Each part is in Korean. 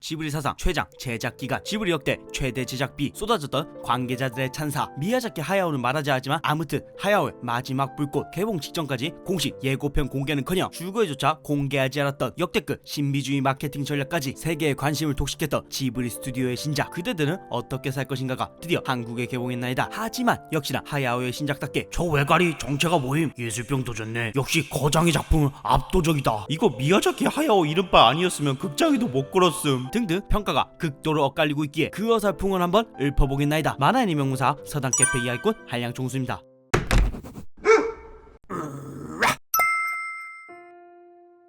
지브리 사상 최장 제작기간, 지브리 역대 최대 제작비, 쏟아졌던 관계자들의 찬사. 미야자키 하야오는 말하지 않았지만 아무튼 하야오의 마지막 불꽃 개봉 직전까지 공식 예고편 공개는커녕 줄거리조차 공개하지 않았던 역대급 신비주의 마케팅 전략까지 세계의 관심을 독식했던 지브리 스튜디오의 신작. 그대들은 어떻게 살 것인가가 드디어 한국에 개봉했나이다. 하지만 역시나 하야오의 신작답게 저 외가리 정체가 뭐임? 예술병 도졌네. 역시 거장의 작품은 압도적이다. 이거 미야자키 하야오 이름빨 아니었으면 극장에도 못 걸었음 등등 평가가 극도로 엇갈리고 있기에 그 어설풍을 한번 읊어보겠나이다. 만화 애니메 무사 서당 캐페 이야기꾼 한량종수입니다.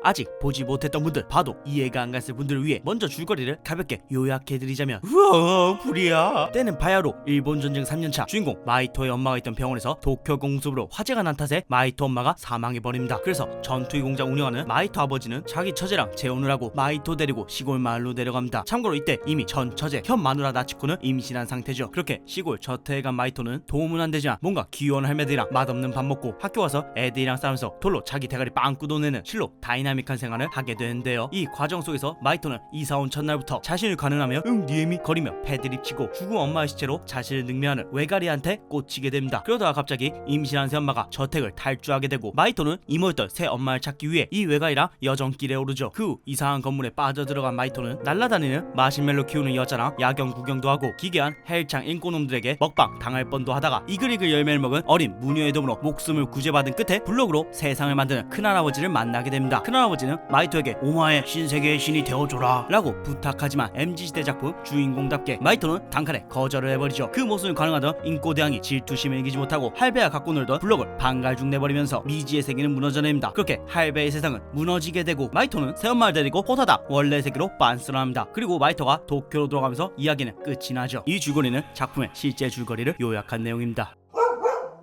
아직 보지 못했던 분들, 봐도 이해가 안 갔을 분들을 위해 먼저 줄거리를 가볍게 요약해드리자면, 우와 불이야. 때는 바야흐로 일본 전쟁 3년차, 주인공 마이토의 엄마가 있던 병원에서 도쿄 공습으로 화재가 난 탓에 마이토 엄마가 사망해버립니다. 그래서 전투기 공장 운영하는 마이토 아버지는 자기 처제랑 재혼을 하고 마이토 데리고 시골 마을로 내려갑니다. 참고로 이때 이미 전 처제 현 마누라 나치코는 임신한 상태죠. 그렇게 시골 저택에 간 마이토는 도움은 안 되지만 뭔가 귀여운 할매들이랑 맛없는 밥 먹고 학교 와서 애들이랑 싸우면서 돌로 자기 대가리 빵 뜯어내는 실로 다이나믹한 생활을 하게 되는데요. 이 과정 속에서 마이토는 이사 온 첫날부터 자신을 가늠하며 니엠이 거리며 패드립 치고 죽은 엄마의 시체로 자신을 능멸하는 외가리한테 꽂히게 됩니다. 그러다가 갑자기 임신한 새 엄마가 저택을 탈주하게 되고 마이토는 이모였던 새 엄마를 찾기 위해 이 외가리랑 여정길에 오르죠. 그 후 이상한 건물에 빠져들어간 마이토는 날아다니는 마시멜로 키우는 여자랑 야경 구경도 하고 기괴한 헬창 인꼬놈들에게 먹방 당할 뻔도 하다가 이글이글 열매를 먹은 어린 무녀의 도움으로 목숨을 구제받은 끝에 블록으로 세상을 만드는 큰할아버지를 만나게 됩니다. 큰할아버지는 마이토에게 오마의 신세계의 신이 되어줘라 라고 부탁하지만 MZ시대 작품 주인공답게 마이토는 단칼에 거절을 해버리죠. 그 모습을 가능하던 인꼬대왕이 질투심을 이기지 못하고 할배와 갖고 놀던 블록을 반갈죽 내버리면서 미지의 세계는 무너져냅니다. 그렇게 할배의 세상은 무너지게 되고 마이토는 새엄마를 데리고 호타다 원래 세계로 빤스런합니다. 그리고 마이토가 도쿄로 돌아가면서 이야기는 끝이 나죠. 이 줄거리는 작품의 실제 줄거리를 요약한 내용입니다.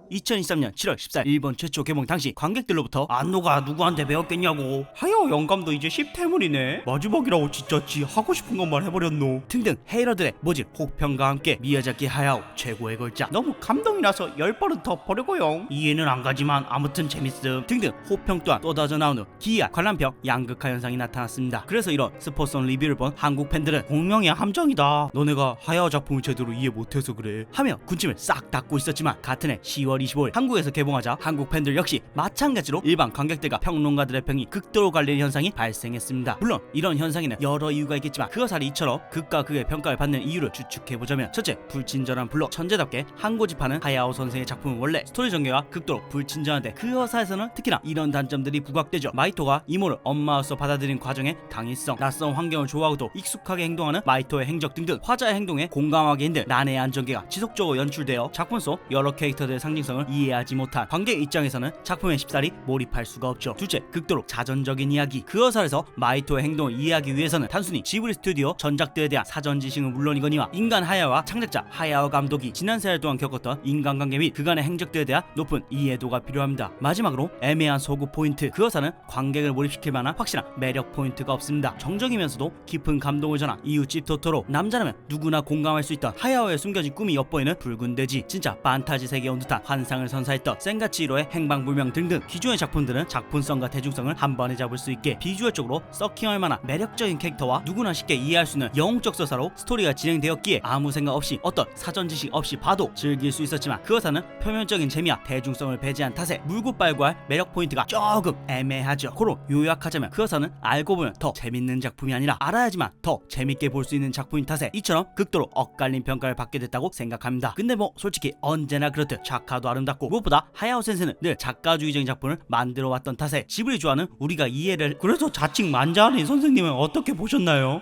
2023년 7월 14일 일본 최초 개봉 당시 관객들로부터 안노가 누구한테 배웠겠냐고. 하야오 영감도 이제 10태물이네. 마지막이라고 진짜 지 하고 싶은 것만 해버렸노 등등 헤이러들의 모집 혹평과 함께 미야자키 하야오 최고의 걸작, 너무 감동이 나서 10번은 더 보려고요. 이해는 안 가지만 아무튼 재밌음 등등 호평 또한 쏟아져 나온 후 기이한 관람평 양극화 현상이 나타났습니다. 그래서 이런 스포츠온 리뷰를 본 한국 팬들은 공명의 함정이다. 너네가 하야오 작품을 제대로 이해 못해서 그래 하며 군침을 싹 닫고 있었지만 같은 해 10월 25일 한국에서 개봉하자 한국 팬들 역시 마찬가지로 일반 관객들과 평론가들의 평이 극도로 갈리는 현상이 발생했습니다. 물론 이런 현상에는 여러 이유가 있겠지만 그것살이 이처럼 극과 극의 평가를 받는 이유를 추측해보자면, 첫째, 불친절한 블록. 천재답게 한 고집하는 하야오 선생의 작품은 원래 스토리 전개가 극도로 불친절한데 그 허사에서는 특히나 이런 단점들이 부각되죠. 마이토가 이모를 엄마로서 받아들이는 과정의 당위성, 낯선 환경을 좋아하고도 익숙하게 행동하는 마이토의 행적 등등 화자의 행동에 공감하기 힘든 난해한 전개가 지속적으로 연출되어 작품 속 여러 캐릭터들의 상징성을 이해하지 못한 관객 입장에서는 작품에 쉽사리 몰입할 수가 없죠. 둘째, 극도로 자전적인 이야기. 그 어설에서 마이토의 행동을 이해하기 위해서는 단순히 지브리 스튜디오 전작들에 대한 사전 지식은 물론이거니와 인간 하야와 창작자 하야오 감독이 지난 세월 동안 겪었던 인간관계 및 그간의 행적들에 대한 높은 이해도가 필요합니다. 마지막으로 애매한 소구 포인트. 그 어사는 관객을 몰입시킬 만한 확실한 매력 포인트가 없습니다. 정적이면서도 깊은 감동을 전한 이웃집 토토로, 남자라면 누구나 공감할 수 있던 하야오의 숨겨진 꿈이 엿보이는 붉은 돼지, 진짜 판타지 세계에 온 듯한 환상을 선사했던 센가치히로의 행방불명 등등 기존의 작품들은 작품성과 대중성을 한 번에 잡을 수 있게 비주얼적으로 서킹할 만한 매력적인 캐릭터와 누구나 쉽게 이해할 수 있는 영웅적 서사로 스토리가 진행되었기에 아무 생각 없이 어떤 사전 지식 없이 봐도 즐길 수 있었지만 그 어사는 표면적인 재미와 대중성을 배제한 탓에 물고 빨고 할 매력 포인트가 조금 애매하죠. 고로 요약하자면 그 어사는 알고 보면 더 재밌는 작품이 아니라 알아야지만 더 재밌게 볼 수 있는 작품인 탓에 이처럼 극도로 엇갈린 평가를 받게 됐다고 생각합니다. 근데 뭐 솔직히 언제나 그렇듯 작화도 아름답고 무엇보다 하야오 센세는 늘 작가주의적인 작품을 만들어 왔던 탓에 지브리 좋아하는 우리가 이해를, 그래서 자칭 만자하는 선생님은 어떻게 보셨나요?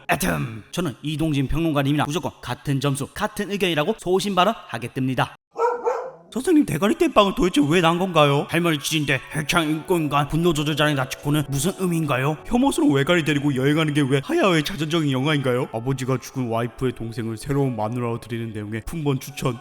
저는 이동진 평론가님이랑 무조건 같은 점수 같은 의견이라고 소신 발언하겠답니다. 선생님 대가리 땜빵은 도대체 왜 난 건가요? 할머니 지인데 헬창 인권관 분노 조절자의 나치코는 무슨 의미인가요? 혐오스러운 외가리 데리고 여행하는 게 왜 하야오의 자전적인 영화인가요? 아버지가 죽은 와이프의 동생을 새로운 마누라로 드리는 내용의 풍번 추천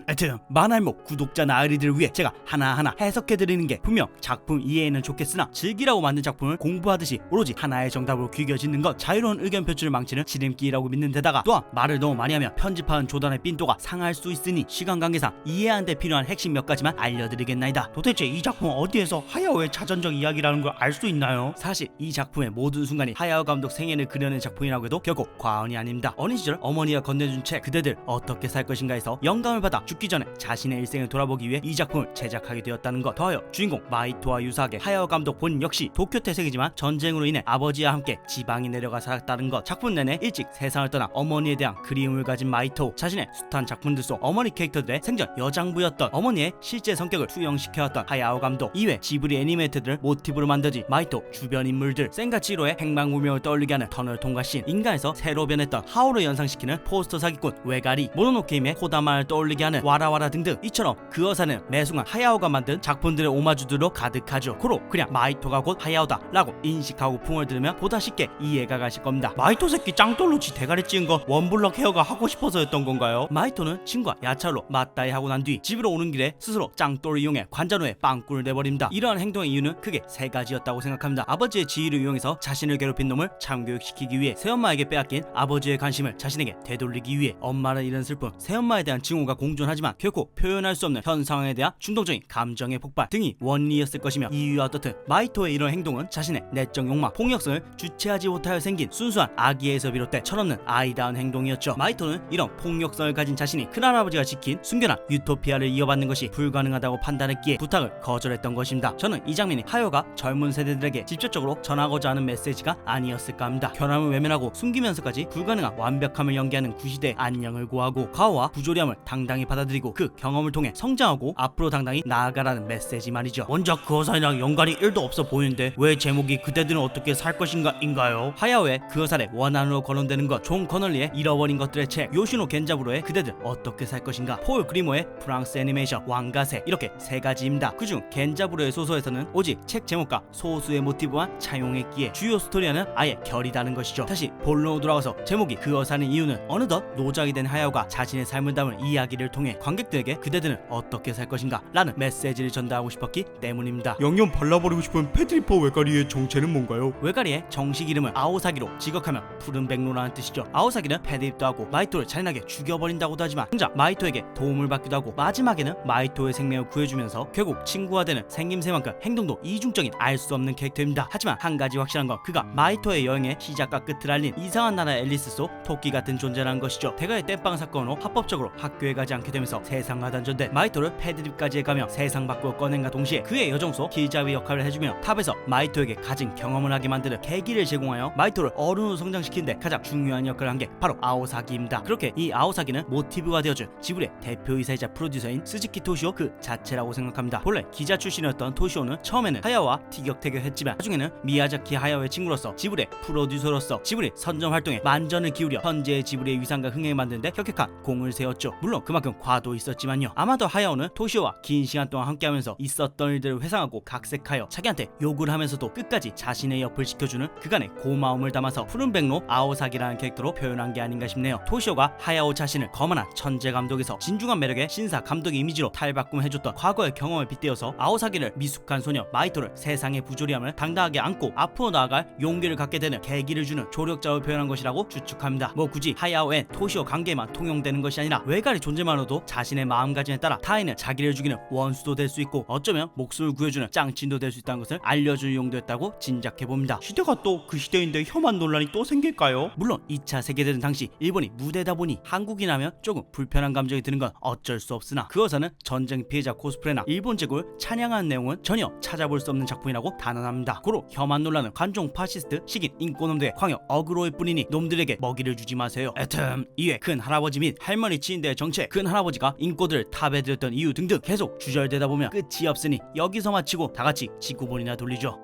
하여튼 만할목 구독자나 아이들을 위해 제가 하나하나 해석해드리는 게 분명 작품 이해에는 좋겠으나 즐기라고 만든 작품을 공부하듯이 오로지 하나의 정답으로 귀겨짓는 건 자유로운 의견 표출을 망치는 지름길이라고 믿는 데다가 또한 말을 너무 많이 하면 편집하는 조단의 삔또가 상할 수 있으니 시간 관계상 이해하는 이해하는데 필요한 핵심 몇 가지만 알려드리겠나이다. 도대체 이 작품은 어디에서 하야오의 자전적 이야기라는 걸 알 수 있나요? 사실 이 작품의 모든 순간이 하야오 감독 생애를 그려낸 작품이라고 해도 결코 과언이 아닙니다. 어린 시절 어머니가 건네준 책 그대들 어떻게 살 것인가에서 영감을 받아 죽기 전에 자신의 일생을 돌아보기 위해 이 작품을 제작하게 되었다는 것. 더하여 주인공 마이토와 유사하게 하야오 감독 본 역시 도쿄 태생이지만 전쟁으로 인해 아버지와 함께 지방에 내려가 살았다는 것. 작품 내내 일찍 세상을 떠나 어머니에 대한 그리움을 가진 마이토. 자신의 숱한 작품들 속 어머니 캐릭터들의 생전 여장부였던 어머니의 실제 성격을 투영시켜왔던 하야오 감독. 이외 지브리 애니메이터들을 모티브로 만들지 마이토 주변 인물들 센가치로의 행방불명을 떠올리게 하는 터널 통과씬, 인간에서 새로 변했던 하오를 연상시키는 포스터 사기꾼 외가리, 모노노게임의 코다마를 떠올리게 하는 와라와라 등등. 이처럼 그 어사는 매순간 하야오가 만든 작품들의 오마주들로 가득하죠. 고로 그냥 마이토가 곧 하야오다 라고 인식하고 풍을 들으면 보다 쉽게 이해가 가실 겁니다. 마이토 새끼 짱돌로지 대가리 찌은 거 원블럭 헤어가 하고 싶어서였던 건가요? 마이토는 친구와 야차로 맞다이 하고 난 뒤 집으로 오는 길에 스스로 짱돌을 이용해 관자노에 빵꾸를 내버립니다. 이러한 행동의 이유는 크게 세 가지였다고 생각합니다. 아버지의 지위를 이용해서 자신을 괴롭힌 놈을 참교육시키기 위해, 새엄마에게 빼앗긴 아버지의 관심을 자신에게 되돌리기 위해, 엄마를 잃은 슬픔, 새엄마에 대한 증오가 공존하지만 결코 표현할 수 없는 현 상황에 대한 충동적인 감정의 폭발 등이 원인이었을 것이며, 이유와 어떻든 마이토의 이런 행동은 자신의 내적 욕망, 폭력성을 주체하지 못하여 생긴 순수한 악의에서 비롯돼 철없는 아이다운 행동이었죠. 마이토는 이런 폭력성을 가진 자신이 큰할아버지가 지킨 순결한 유토피아를 이어받는 것이 불가능하다고 판단했기에 부탁을 거절했던 것입니다. 저는 이 장면이 하요가 젊은 세대들에게 직접적으로 전하고자 하는 메시지가 아니었을까 합니다. 결함을 외면하고 숨기면서까지 불가능한 완벽함을 연기하는 구시대의 안녕을 고하고 과오와 부조리함을 당당히 받아들이고 그 경험을 통해 성장하고 앞으로 당당히 나아가라는 메시지 말이죠. 원작 그 어사이랑 연관이 1도 없어 보이는데 왜 제목이 그대들은 어떻게 살 것인가 인가요? 하야오의 그 어사의 원안으로 거론되는 것, 존 커널리의 잃어버린 것들의 책, 요시노 겐자부로의 그대들 어떻게 살 것인가, 폴 그리모의 프랑스 애니메이션 왕가세, 이렇게 세 가지입니다. 그중 겐자부로의 소설에서는 오직 책 제목과 소수의 모티브만 차용했기에 주요 스토리와는 아예 결이 다른 것이죠. 다시 본론으로 돌아가서 제목이 그 어사는 이유는 어느덧 노작이 된 하야오가 자신의 삶을 담은 이야기를 통해 관객들에게 그대들은 어떻게 살 것인가 라는 메시지를 전달하고 싶었기 때문입니다. 영영 발라버리고 싶은 패트리퍼 외가리의 정체는 뭔가요? 외가리의 정식 이름은 아오사기로, 직역하면 푸른 백로라는 뜻이죠. 아오사기는 패드립도 하고 마이토를 잔인하게 죽여버린다고도 하지만 정작 마이토에게 도움을 받기도 하고, 마지막에는 마이토의 생명을 구해주면서 결국 친구가 되는 생김새만큼 행동도 이중적인 알 수 없는 캐릭터입니다. 하지만 한 가지 확실한 건 그가 마이토의 여행의 시작과 끝을 알린 이상한 나라 앨리스 속 토끼 같은 존재라는 것이죠. 대가의 땜빵 사건으로 합법적으로 학교에 가지 않게 되면서 세상과 단절된 마이토를 패드립까지 해가며 세상 밖으로 꺼낸과 동시에 그의 여정 속 길잡이 역할을 해주며 탑에서 마이토에게 가진 경험을 하게 만드는 계기를 제공하여 마이토를 어른으로 성장시키는데 가장 중요한 역할을 한 게 바로 아오사기입니다. 그렇게 이 아오사기는 모티브가 되어준 지브리의 대표이사이자 프로듀서인 스즈키 토시오 그 자체라고 생각합니다. 본래 기자 출신이었던 토시오는 처음에는 하야오와 티격태격했지만 나중에는 미야자키 하야오의 친구로서 지브리의 프로듀서로서 지브리 선전 활동에 만전을 기울여 현재의 지브리의 위상과 흥행을 만드는데 혁혁한 공을 세웠죠. 물론 그만큼 과도 있었지만요. 아마도 하야오는 토시오와 긴 시간 동안 함께하면서 있었던 일들을 회상하고 각색하여 자기한테 욕을 하면서도 끝까지 자신의 옆을 지켜주는 그간의 고마움을 담아서 푸른 백로 아오사기라는 캐릭터로 표현한 게 아닌가 싶네요. 토시오가 하야오 자신을 거만한 천재 감독에서 진중한 매력의 신사 감독의 이미지로 탈바꿈해줬던 과거의 경험을 빗대어서 아오사기를 미숙한 소녀 마이토를 세상의 부조리함을 당당하게 안고 앞으로 나아갈 용기를 갖게 되는 계기를 주는 조력자로 표현한 것이라고 추측합니다. 뭐 굳이 하야오엔 토시오 관계만 통용되는 것이 아니라 외가리 존재만으로도 자신의 마음가짐에 따라 타인은 자기를 죽이는 원수도 될 수 있고 어쩌면 목숨을 구해주는 짱친도 될 수 있다는 것을 알려주는 용도였다고 짐작해봅니다. 시대가 또 그 시대인데 혐한 논란이 또 생길까요? 물론 2차 세계대전 당시 일본이 무대다 보니 한국인하면 조금 불편한 감정이 드는 건 어쩔 수 없으나 그 어사는 전쟁 피해자 코스프레나 일본 제국을 찬양하는 내용은 전혀 찾아볼 수 없는 작품이라고 단언합니다. 고로 혐한 논란은 관종 파시스트 식인 인꼬놈들의 광역 어그로일 뿐이니 놈들에게 먹이를 주지 마세요. 애튼 이외 큰 할아버지 및 할머니 치인대의 정체, 큰 할아버지가 인꼬들을 탑에 들였던 이유 등등 계속 주절되다 보면 끝이 없으니 여기서 마치고 다같이 지구본이나 돌리죠.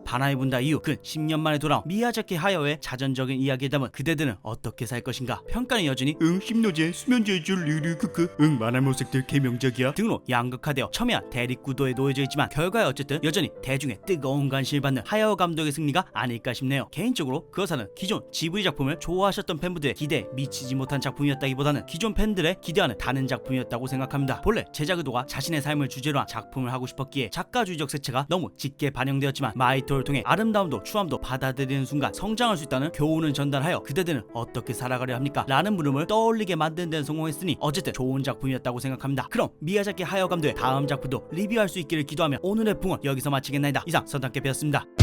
바나이 분다 이후 근 10년 만에 돌아온 미야자키 하야오의 자전적인 이야기에 담은 그대들은 어떻게 살 것인가, 평가는 여전히 심노제 수면제의 줄 르르크크 만화 모색들 개명작이야 등으로 양극화되어 첨예한 대립구도에 놓여져 있지만 결과에 어쨌든 여전히 대중의 뜨거운 관심을 받는 하야오 감독의 승리가 아닐까 싶네요. 개인적으로 그 여사는 기존 지브리 작품을 좋아하셨던 팬분들의 기대에 미치지 못한 작품이었다기보다는 기존 팬들의 기대와는 다른 작품이었다고 생각합니다. 본래 제작 의도가 자신의 삶을 주제로 한 작품을 하고 싶었기에 작가주의적 색채가 너무 짙게 반영되었지만 마이토를 공포를 통해 아름다움도 추함도 받아들이는 순간 성장할 수 있다는 교훈을 전달하여 그대들은 어떻게 살아가려 합니까? 라는 물음을 떠올리게 만드는 데는 성공했으니 어쨌든 좋은 작품이었다고 생각합니다. 그럼 미야자키 하야오 감독의 다음 작품도 리뷰할 수 있기를 기도하며 오늘의 풍은 여기서 마치겠나이다. 이상 선당캐피였습니다.